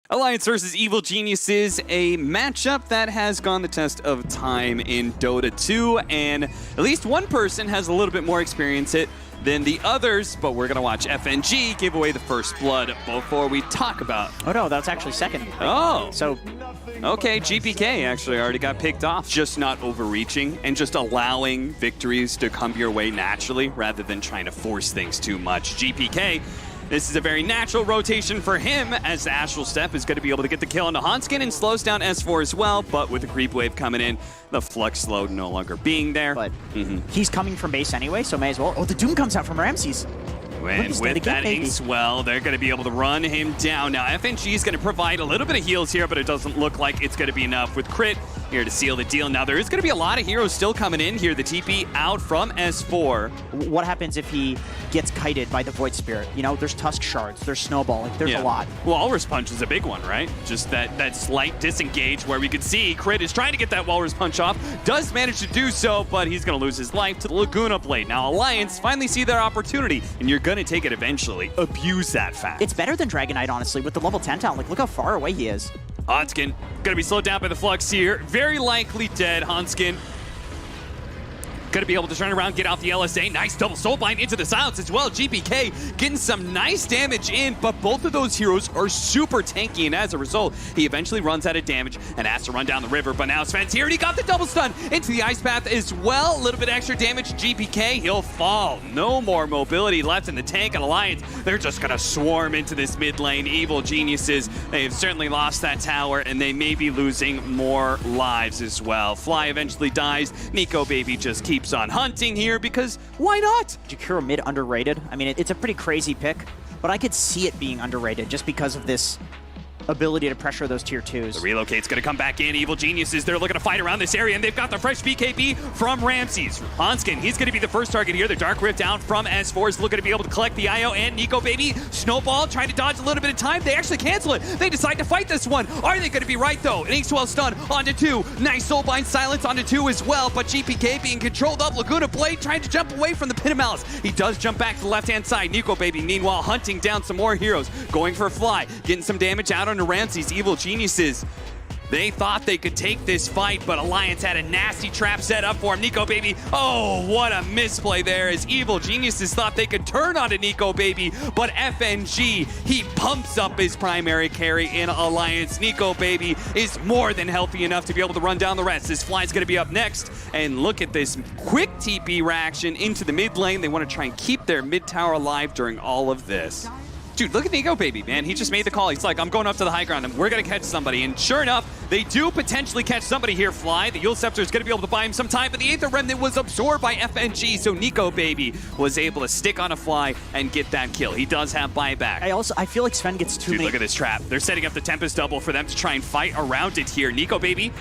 Alliance versus Evil Geniuses, a matchup that has gone the test of time in Dota 2, and at least one person has a little bit more experience than the others, but we're going to watch FNG give away the first blood before we talk about... Oh no, that's actually second. Oh. So... Okay, GPK actually already got picked off. Just not overreaching and just allowing victories to come your way naturally rather than trying to force things too much. GPK, this is a very natural rotation for him as the Astral Step is going to be able to get the kill onto Hanskin and slows down S4 as well, but with the creep wave coming in, the Flux load no longer being there. But he's coming from base anyway, so may as well. Oh, the Doom comes out from Ramses. And with that Inkswell, they're going to be able to run him down. Now, FNG is going to provide a little bit of heals here, but it doesn't look like it's going to be enough with Crit here to seal the deal. Now, there is going to be a lot of heroes still coming in here. The TP out from S4. What happens if he gets kited by the Void Spirit? You know, there's Tusk Shards, there's Snowball, like, there's a lot. Walrus Punch is a big one, right? Just that slight disengage where we could see Crit is trying to get that Walrus Punch off. Does manage to do so, but he's going to lose his life to the Laguna Blade. Now, Alliance finally see their opportunity, and you're going to take it eventually. Abuse that fact. It's better than Dragon Knight, honestly, with the level 10 talent. Like, look how far away he is. Hanskin gonna be slowed down by the Flux here. Very likely dead. Hanskin gonna be able to turn around, get out the LSA. Nice double soulbind into the silence as well. GPK getting some nice damage in, but both of those heroes are super tanky, and as a result, he eventually runs out of damage and has to run down the river. But now Sven's here, and he got the double stun into the Ice Path as well. A little bit extra damage. GPK, he'll fall. No more mobility left in the tank and Alliance. They're just gonna swarm into this mid lane. Evil Geniuses, they've certainly lost that tower, and they may be losing more lives as well. Fly eventually dies. Nico Baby just keeps on hunting here because why not? Jakiro mid underrated. I mean, it's a pretty crazy pick, but I could see it being underrated just because of this ability to pressure those tier 2s. The relocate's gonna come back in. Evil Geniuses, they're looking to fight around this area, and they've got the fresh BKB from Ramses. Hanskin, he's gonna be the first target here. The Dark Rift down from S4 is looking to be able to collect the IO, and Nico Baby, Snowball trying to dodge a little bit of time. They actually cancel it. They decide to fight this one. Are they gonna be right though? An Inkswell stun onto 2. Nice Soulbind silence onto 2 as well, but GPK being controlled up. Laguna Blade trying to jump away from the Pit of Malice. He does jump back to the left-hand side. Nico Baby, meanwhile, hunting down some more heroes. Going for a Fly, getting some damage out onto Ramses. Evil Geniuses, they thought they could take this fight, but Alliance had a nasty trap set up for him. Nico Baby, oh, what a misplay there, as Evil Geniuses thought they could turn onto Nico Baby, but FNG, he pumps up his primary carry in Alliance. Nico Baby is more than healthy enough to be able to run down the rest. This Fly's gonna be up next, and look at this quick TP reaction into the mid lane. They want to try and keep their mid tower alive during all of this. Dude, look at Nico Baby, man. He just made the call. He's like, I'm going up to the high ground and we're going to catch somebody. And sure enough, they do potentially catch somebody here. Fly, the Yule Scepter is going to be able to buy him some time, but the Aether Remnant was absorbed by FNG, so Nico Baby was able to stick on a Fly and get that kill. He does have buyback. I feel like Sven gets too late. Dude, look at this trap. They're setting up the Tempest double for them to try and fight around it here. Nico Baby,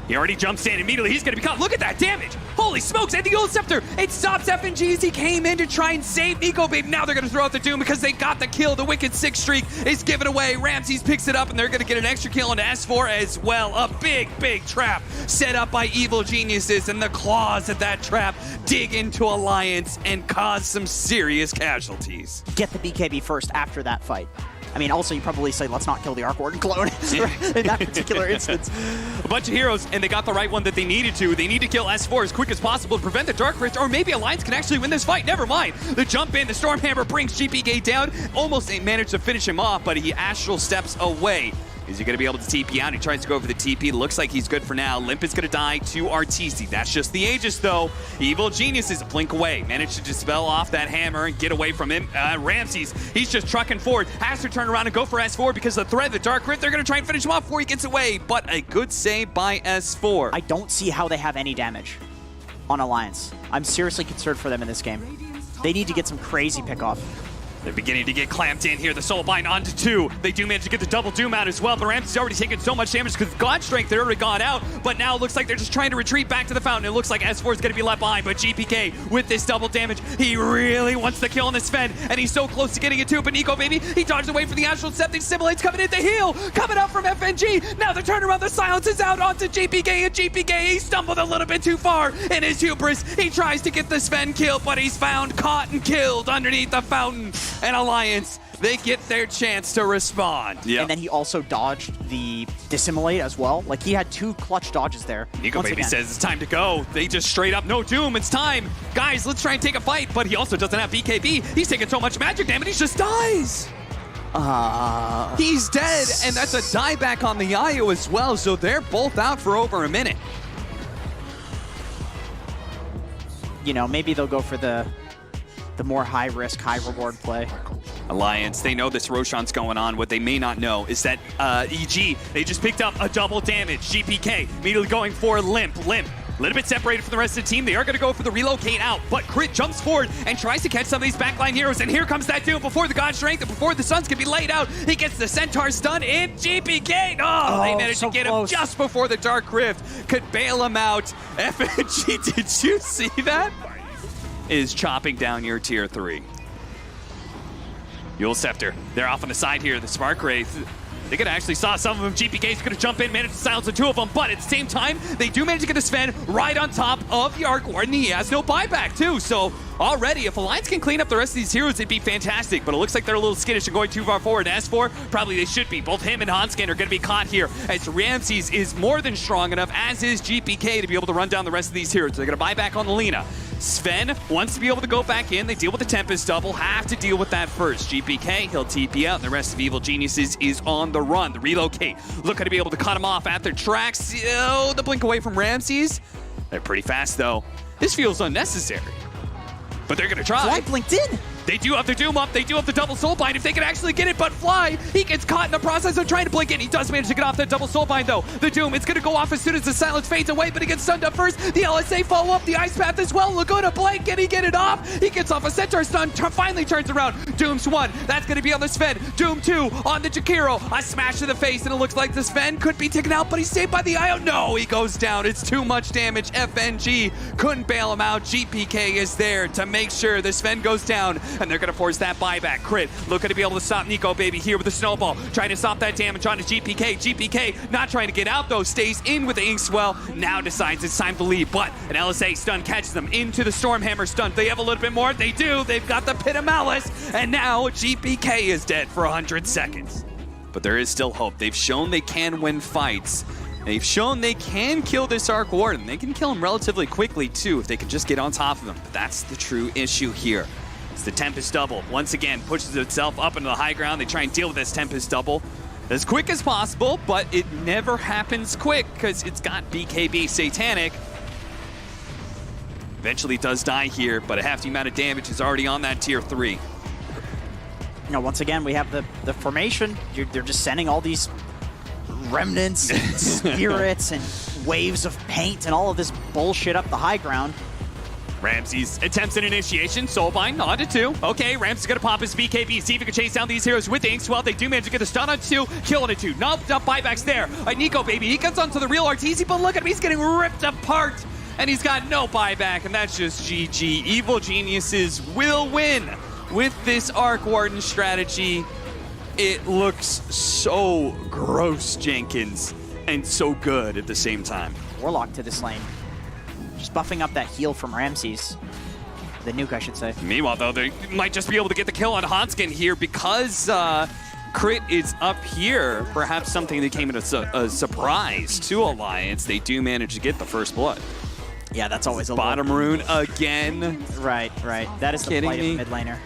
he already jumps in. Immediately, he's going to be caught. Look at that damage. Holy smokes. And the Yule Scepter, it stops FNG as he came in to try and save Nico Baby. Now they're going to throw out the Doom because they got the kill. The Wicked 6 streak is given away. Ramses picks it up, and they're going to get an extra kill on S4 as well. A big, big trap set up by Evil Geniuses, and the claws of that trap dig into Alliance and cause some serious casualties. Get the BKB first after that fight. I mean, also, you probably say, let's not kill the Arc Warden clone in that particular instance. A bunch of heroes, and they got the right one that they needed to. They need to kill S4 as quick as possible to prevent the Dark Rift, or maybe Alliance can actually win this fight. Never mind. The jump in, the Stormhammer brings GPK down. Almost managed to finish him off, but he Astral steps away. Is he going to be able to TP out? He tries to go for the TP. Looks like he's good for now. Limp is going to die to RTC. That's just the Aegis, though. Evil Genius is a blink away. Managed to dispel off that hammer and get away from him. Ramses, he's just trucking forward. Has to turn around and go for S4 because the threat, the Dark Rift, they're going to try and finish him off before he gets away. But a good save by S4. I don't see how they have any damage on Alliance. I'm seriously concerned for them in this game. They need to get some crazy pickoff. They're beginning to get clamped in here. The Soulbind onto 2. They do manage to get the double Doom out as well, but Ramses already taken so much damage because God Strength had already gone out, but now it looks like they're just trying to retreat back to the fountain. It looks like S4 is going to be left behind, but GPK with this double damage, he really wants the kill on this Sven, and he's so close to getting it too, but Nico Baby, he dodged away from the Astral Step. The Simulate's coming in, the heal coming out from FNG. Now the turnaround, the silence is out onto GPK, and GPK, he stumbled a little bit too far in his hubris. He tries to get the Sven kill, but he's found, caught, and killed underneath the fountain, and Alliance, they get their chance to respond. Yep. And then he also dodged the dissimulate as well. Like, he had 2 clutch dodges there. Nico Baby says it's time to go. They just straight up, no Doom, it's time. Guys, let's try and take a fight. But he also doesn't have BKB. He's taking so much magic damage, he just dies. He's dead, and that's a dieback on the IO as well, so they're both out for over a minute. You know, maybe they'll go for the more high-risk, high-reward play. Alliance, they know this Roshan's going on. What they may not know is that EG, they just picked up a double damage. GPK immediately going for Limp. A little bit separated from the rest of the team. They are going to go for the relocate out, but Crit jumps forward and tries to catch some of these backline heroes, and here comes that Doom before the God Strength and before the Suns can be laid out. He gets the Centaur stun in GPK. Oh, they managed to get him just before the Dark Rift could bail him out. FNG, did you see that? Is chopping down your tier 3. Yule Scepter, they're off on the side here. The Spark Wraith, they could actually saw some of them. GPK's gonna jump in, manage to silence the 2 of them, but at the same time, they do manage to get the Sven right on top of the Arc Warden. He has no buyback too, so already, if Alliance can clean up the rest of these heroes, it'd be fantastic, but it looks like they're a little skittish and going too far forward. S4, probably they should be. Both him and Hanskin are gonna be caught here, as Ramses is more than strong enough, as is GPK, to be able to run down the rest of these heroes. They're gonna buy back on the Lina. Sven wants to be able to go back in. They deal with the Tempest double, have to deal with that first. GPK, he'll TP out, and the rest of Evil Geniuses is on the run. The relocate, looking to be able to cut him off at their tracks. Oh, the blink away from Ramses. They're pretty fast, though. This feels unnecessary, but they're gonna try. Fly blinked in. They do have their Doom up. They do have the double Soulbind if they can actually get it, but Fly, he gets caught in the process of trying to blink in. He does manage to get off that double Soulbind, though. The Doom, it's going to go off as soon as the silence fades away, but he gets stunned up first. The LSA follow up the Ice Path as well. Laguna blink, can he get it off? He gets off a Centaur stun, finally turns around. Doom's 1, that's going to be on the Sven. Doom 2 on the Jakiro. A smash to the face, and it looks like the Sven could be taken out, but he's saved by the IO. No, he goes down. It's too much damage. FNG couldn't bail him out. GPK is there to make sure the Sven goes down, and they're going to force that buyback. Crit looking to be able to stop Nico Baby here with the snowball, trying to stop that damage onto GPK. GPK not trying to get out though, stays in with the Inkswell, now decides it's time to leave, but an LSA stun catches them into the Stormhammer stun. They have a little bit more, they do, they've got the Pit of Malice, and now GPK is dead for 100 seconds. But there is still hope. They've shown they can win fights. They've shown they can kill this Arc Warden. They can kill him relatively quickly too if they can just get on top of him, but that's the true issue here. The Tempest double once again pushes itself up into the high ground. They try and deal with this Tempest double as quick as possible, but it never happens quick because it's got BKB Satanic. Eventually does die here, but a hefty amount of damage is already on that tier 3. You know, once again, we have the formation. They're just sending all these remnants, and spirits, and waves of paint, and all of this bullshit up the high ground. Ramses attempts an initiation, Soulbind onto 2. Okay, Ramses is gonna pop his BKB, see if he can chase down these heroes with the Inkswell. They do manage to get the stun on 2, kill on 2. No buybacks there. Nico Baby, he gets onto the real Arteezy, but look at him, he's getting ripped apart, and he's got no buyback, and that's just GG. Evil Geniuses will win with this Arc Warden strategy. It looks so gross, Jenkins, and so good at the same time. Warlock to this lane. Just buffing up that heal from Ramses. The nuke, I should say. Meanwhile, though, they might just be able to get the kill on Hanskin here because Crit is up here. Perhaps something that came as a surprise to Alliance. They do manage to get the first blood. Yeah, that's always a bottom rune again. Right. That is the plight of the mid laner.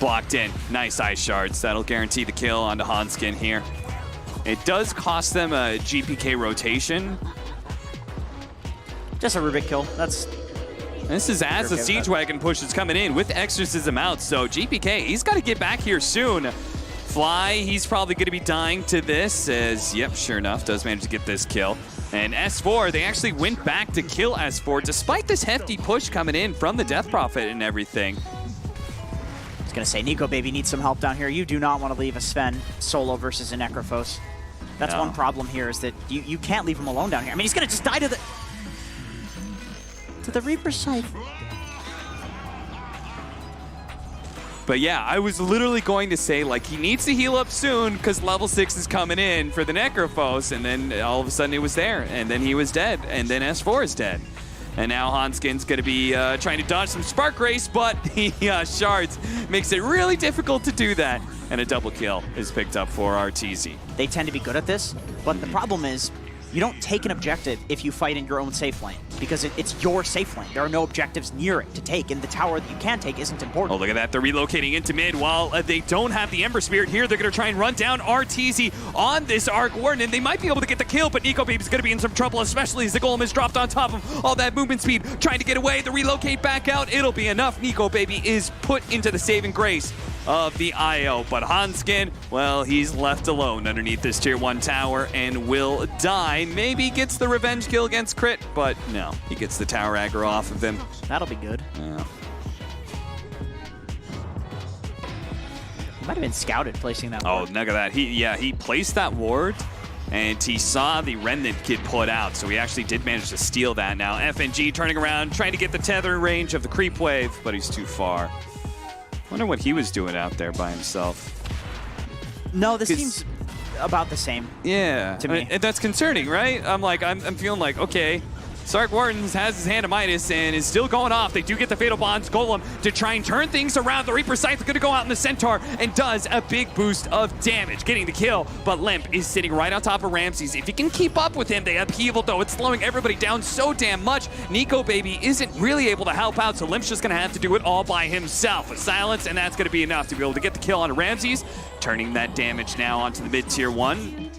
Blocked in. Nice ice shards. That'll guarantee the kill onto Hanskin here. It does cost them a GPK rotation. Just a Rubik kill. This is as the Siege Wagon push is coming in with Exorcism out, so GPK, he's got to get back here soon. Fly, he's probably going to be dying to this as, yep, sure enough, does manage to get this kill. And S4, they actually went back to kill S4 despite this hefty push coming in from the Death Prophet and everything. I was going to say, Nico Baby needs some help down here. You do not want to leave a Sven solo versus a Necrophos. That's one problem here is that you can't leave him alone down here. I mean, he's going to just die to the Reaper side. But yeah, I was literally going to say, like, he needs to heal up soon because level 6 is coming in for the Necrophos, and then all of a sudden it was there, and then he was dead, and then S4 is dead. And now Hanskin's going to be trying to dodge some Spark Race, but the shards makes it really difficult to do that. And a double kill is picked up for RTZ. They tend to be good at this, but the problem is you don't take an objective if you fight in your own safe lane, because it's your safe lane. There are no objectives near it to take, and the tower that you can take isn't important. Oh, look at that. They're relocating into mid while they don't have the Ember Spirit here. They're going to try and run down RTZ on this Arc Warden, and they might be able to get the kill, but Nico Baby's going to be in some trouble, especially as the Golem is dropped on top of all that movement speed, trying to get away. The relocate back out. It'll be enough. Nico Baby is put into the saving grace of the IO, but Hanskin, well, he's left alone underneath this tier 1 tower and will die. Maybe gets the revenge kill against Crit, but no, he gets the tower aggro off of him. That'll be good. Yeah. He might have been scouted placing that ward. ward. Oh, look at that. He placed that ward and he saw the Remnant get put out, so he actually did manage to steal that. Now FNG turning around, trying to get the tether range of the creep wave, but he's too far. Wonder what he was doing out there by himself. No, this seems about the same. Yeah, to me. And that's concerning, right? I'm feeling like, okay, Sark Wardens has his hand of Midas and is still going off. They do get the Fatal Bonds Golem to try and turn things around. The Reaper Scythe is going to go out in the Centaur and does a big boost of damage, getting the kill. But Limp is sitting right on top of Ramses. If he can keep up with him, they upheaval though. It's slowing everybody down so damn much. Nico Baby isn't really able to help out, so Limp's just going to have to do it all by himself. A silence, and that's going to be enough to be able to get the kill on Ramses, turning that damage now onto the mid tier 1.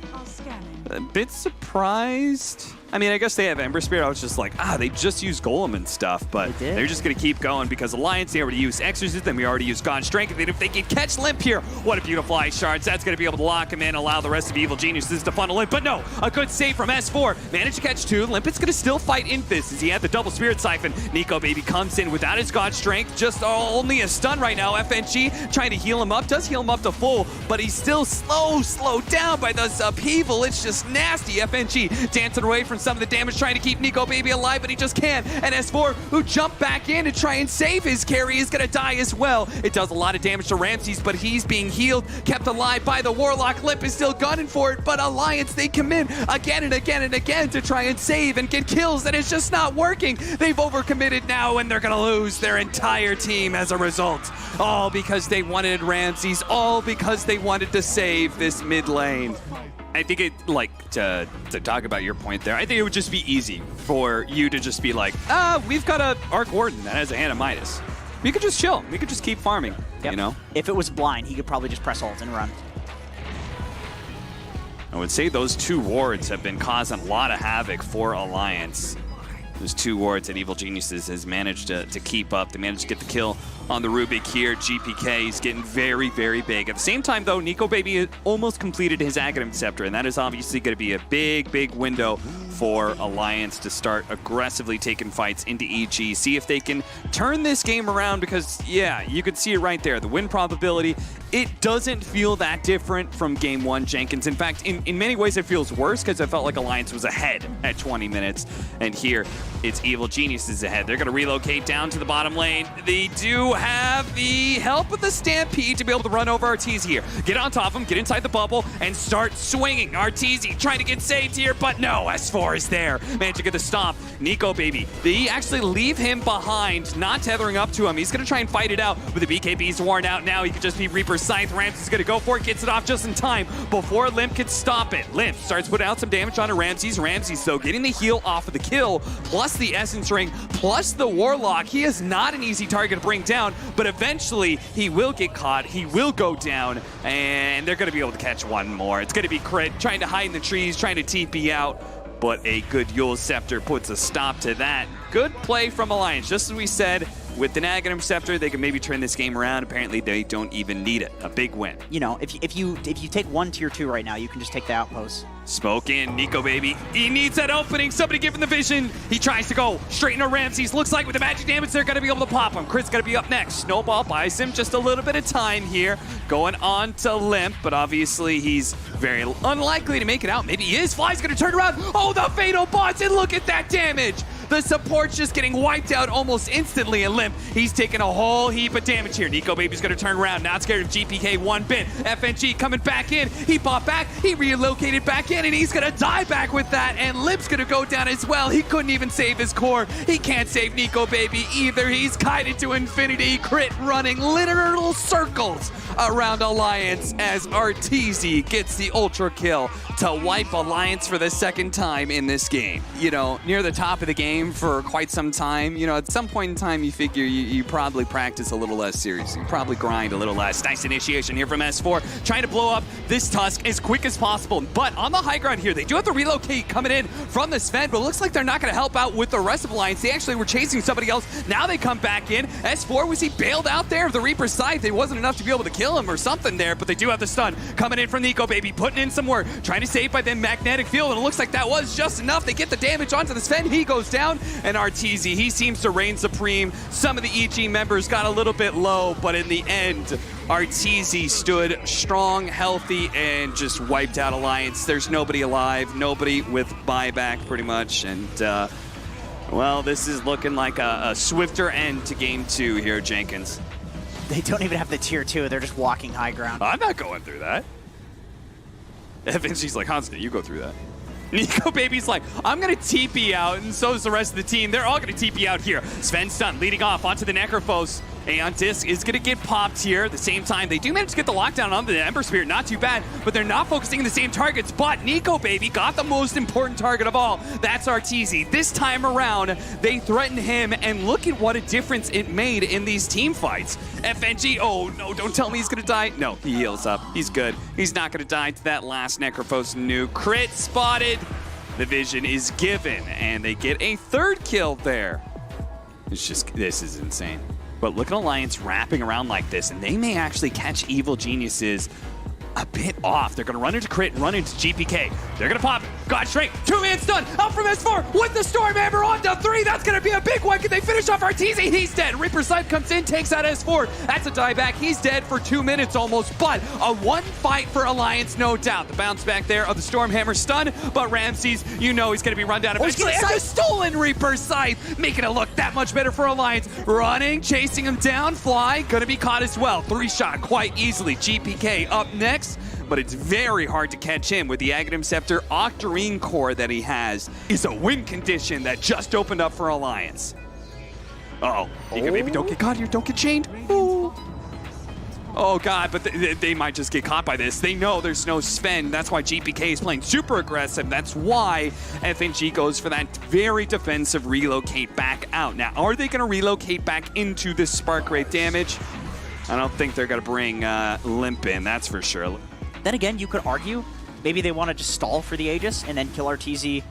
A bit surprised. I mean, I guess they have Ember Spirit. I was just like, they just used Golem and stuff, but they're just going to keep going because Alliance, they already used Exorcism, we already used God Strength, and if they can catch Limp here, what a beautiful Ice Shards. That's going to be able to lock him in, allow the rest of Evil Geniuses to funnel in, but no, a good save from S4. Managed to catch 2. Limp is going to still fight Infist as he had the double Spirit Siphon. Nico Baby comes in without his God Strength, just only a stun right now. FNG trying to heal him up, does heal him up to full, but he's still slowed down by this upheaval. It's just nasty. FNG dancing away from some of the damage, trying to keep Nico Baby alive, but he just can't. And S4, who jumped back in to try and save his carry, is going to die as well. It does a lot of damage to Ramses, but he's being healed, kept alive by the Warlock. Limp is still gunning for it, but Alliance, they come in again and again and again to try and save and get kills, and it's just not working. They've overcommitted now, and they're going to lose their entire team as a result. All because they wanted Ramses, all because they wanted to save this mid lane. I think to talk about your point there, I think it would just be easy for you to just be like, we've got a Arc Warden that has a hand of Midas. We could just chill. We could just keep farming, you know? If it was blind, he could probably just press ult and run. I would say those 2 wards have been causing a lot of havoc for Alliance. Those 2 wards that Evil Geniuses has managed to keep up. They managed to get the kill on the Rubik here. GPK is getting very, very big. At the same time, though, Nico Baby almost completed his Aghanim Scepter, and that is obviously going to be a big, big window for Alliance to start aggressively taking fights into EG. See if they can turn this game around because, yeah, you could see it right there. The win probability, it doesn't feel that different from Game 1, Jenkins. In fact, in many ways, it feels worse because I felt like Alliance was ahead at 20 minutes. And here, it's Evil Geniuses ahead. They're going to relocate down to the bottom lane. They do have the help of the Stampede to be able to run over Arteezy here. Get on top of him, get inside the bubble, and start swinging. Arteezy trying to get saved here, but no, S4 is there. Managed to get the stomp. Nico Baby, they actually leave him behind, not tethering up to him. He's going to try and fight it out, but the BKB's worn out now. He could just be Reaper Scythe. Ramses is going to go for it, gets it off just in time before Limp can stop it. Limp starts putting out some damage onto Ramses. Ramses, though, getting the heal off of the kill, plus the Essence Ring, plus the Warlock. He is not an easy target to bring down, but eventually he will get caught. He will go down, and they're going to be able to catch one more. It's going to be Crit trying to hide in the trees, trying to TP out, but a good Yule Scepter puts a stop to that. Good play from Alliance. Just as we said, with an Aghanim Scepter, they can maybe turn this game around. Apparently, they don't even need it. A big win. You know, if you take 1 tier 2 right now, you can just take the outpost. Smoke in, Nico Baby. He needs that opening. Somebody give him the vision. He tries to go straight into Ramses. Looks like with the magic damage, they're going to be able to pop him. Crit's going to be up next. Snowball buys him just a little bit of time here. Going on to Limp, but obviously he's very unlikely to make it out. Maybe he is. Fly's going to turn around. Oh, the Fatal Bots, and look at that damage. The support's just getting wiped out almost instantly, and Limp, he's taking a whole heap of damage here. Nico Baby's gonna turn around, not scared of GPK one bit. FNG coming back in, he bought back, he relocated back in, and he's gonna die back with that, and Limp's gonna go down as well. He couldn't even save his core. He can't save Nico Baby either. He's kited to infinity, crit running literal circles around Alliance as Arteezy gets the ultra kill to wipe Alliance for the second time in this game. You know, near the top of the game for quite some time, you know, at some point in time you figure you probably practice a little less seriously. You probably grind a little less. Nice initiation here from S4, trying to blow up this Tusk as quick as possible. But on the high ground here, they do have to relocate coming in from the Sven, but it looks like they're not going to help out with the rest of Alliance. They actually were chasing somebody else. Now they come back in. S4, was he bailed out there of the Reaper's scythe? It wasn't enough to be able to kill him or something there, but they do have the stun coming in from Nico Baby, putting in some work, trying to save by the magnetic field, and it looks like that was just enough. They get the damage onto the Sven. He goes down, and Arteezy, he seems to reign supreme. Some of the EG members got a little bit low, but in the end, Arteezy stood strong, healthy, and just wiped out Alliance. There's nobody alive, nobody with buyback pretty much, and well, this is looking like a swifter end to game 2 here, Jenkins. They don't even have the tier 2. They're just walking high ground. I'm not going through that. She's like, Constant, you go through that. Nico Baby's like, I'm going to TP out, and so is the rest of the team. They're all going to TP out here. Sven stun, leading off onto the Necrophos. Aeon Disc is going to get popped here. At the same time, they do manage to get the lockdown on the Ember Spirit. Not too bad, but they're not focusing on the same targets. But Nico Baby got the most important target of all. That's Arteezy. This time around, they threaten him, and look at what a difference it made in these team fights. FNG, oh no, don't tell me he's going to die. No, he heals up. He's good. He's not going to die to that last Necrophos nuke. Crit spotted. The vision is given, and they get a third kill there. It's just, this is insane. But look at Alliance wrapping around like this, and they may actually catch Evil Geniuses a bit off. They're going to run into crit, run into GPK. They're going to pop it. God Shrink, 2-man stun, up from S4 with the Storm Hammer on to 3. That's going to be a big one. Can they finish off Arteezy? He's dead. Reaper Scythe comes in, takes out S4. That's a dieback. He's dead for 2 minutes almost, but a one fight for Alliance, no doubt. The bounce back there of the Storm Hammer stun, but Ramses, you know he's going to be run down eventually. And the stolen Reaper Scythe, making it look that much better for Alliance. Running, chasing him down, Fly, going to be caught as well. 3-shot quite easily. GPK up next, but it's very hard to catch him with the Aghanim Scepter. Octarine core that he has is a win condition that just opened up for Alliance. Uh-oh. Maybe don't get caught here. Don't get chained. Ooh. Oh, God, but they might just get caught by this. They know there's no Sven. That's why GPK is playing super aggressive. That's why FNG goes for that very defensive relocate back out. Now, are they going to relocate back into this spark rate damage? I don't think they're going to bring Limp in, that's for sure. Then again, you could argue maybe they want to just stall for the Aegis and then kill Arteezy.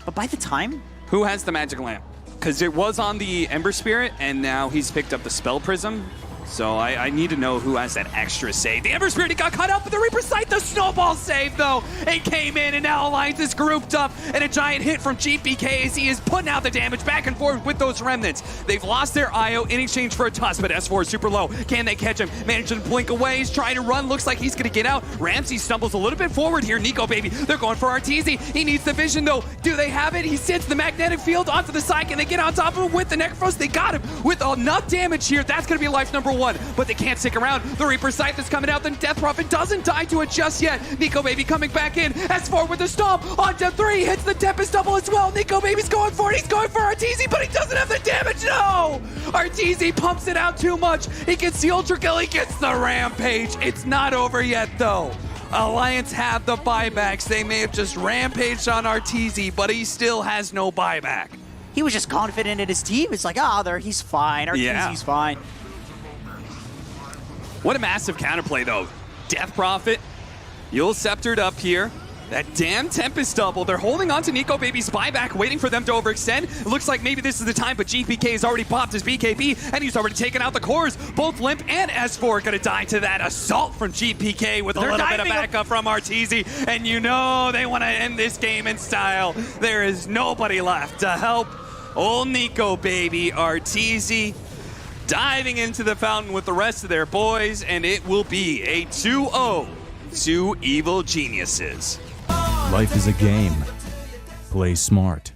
But by the time... Who has the magic lamp? Because it was on the Ember Spirit, and now he's picked up the Spell Prism. So I need to know who has that extra save. The Ember Spirit, he got cut up with the Reaper Scythe. The snowball save, though. It came in, and now Alliance is grouped up. And a giant hit from GPK as he is putting out the damage back and forth with those remnants. They've lost their IO in exchange for a Tusk, but S4 is super low. Can they catch him? Managing to blink away. He's trying to run. Looks like he's going to get out. Ramsey stumbles a little bit forward here. Nico Baby, they're going for Arteezy. He needs the vision, though. Do they have it? He sends the magnetic field onto the side. Can they get on top of him with the Necrophos? They got him with enough damage here. That's going to be life number 1, but they can't stick around. The Reaper Scythe is coming out. The Death Prophet doesn't die to it just yet. Nico Baby coming back in. S4 with the stomp onto 3. Hits the Tempest double as well. Nico Baby's going for it. He's going for Arteezy, but he doesn't have the damage. No! Arteezy pumps it out too much. He gets the Ultra Kill. He gets the Rampage. It's not over yet, though. Alliance have the buybacks. They may have just rampaged on Arteezy, but he still has no buyback. He was just confident in his team. It's like, he's fine. Arteezy's fine. What a massive counterplay, though. Death Prophet, Yule Sceptered up here. That damn Tempest double. They're holding on to Nico Baby's buyback, waiting for them to overextend. It looks like maybe this is the time, but GPK has already popped his BKB, and he's already taken out the cores. Both Limp and S4 are going to die to that assault from GPK with a little bit of backup from Arteezy. And you know they want to end this game in style. There is nobody left to help old Nico Baby. Arteezy diving into the fountain with the rest of their boys, and it will be a 2-0 to Evil Geniuses. Life is a game. Play smart.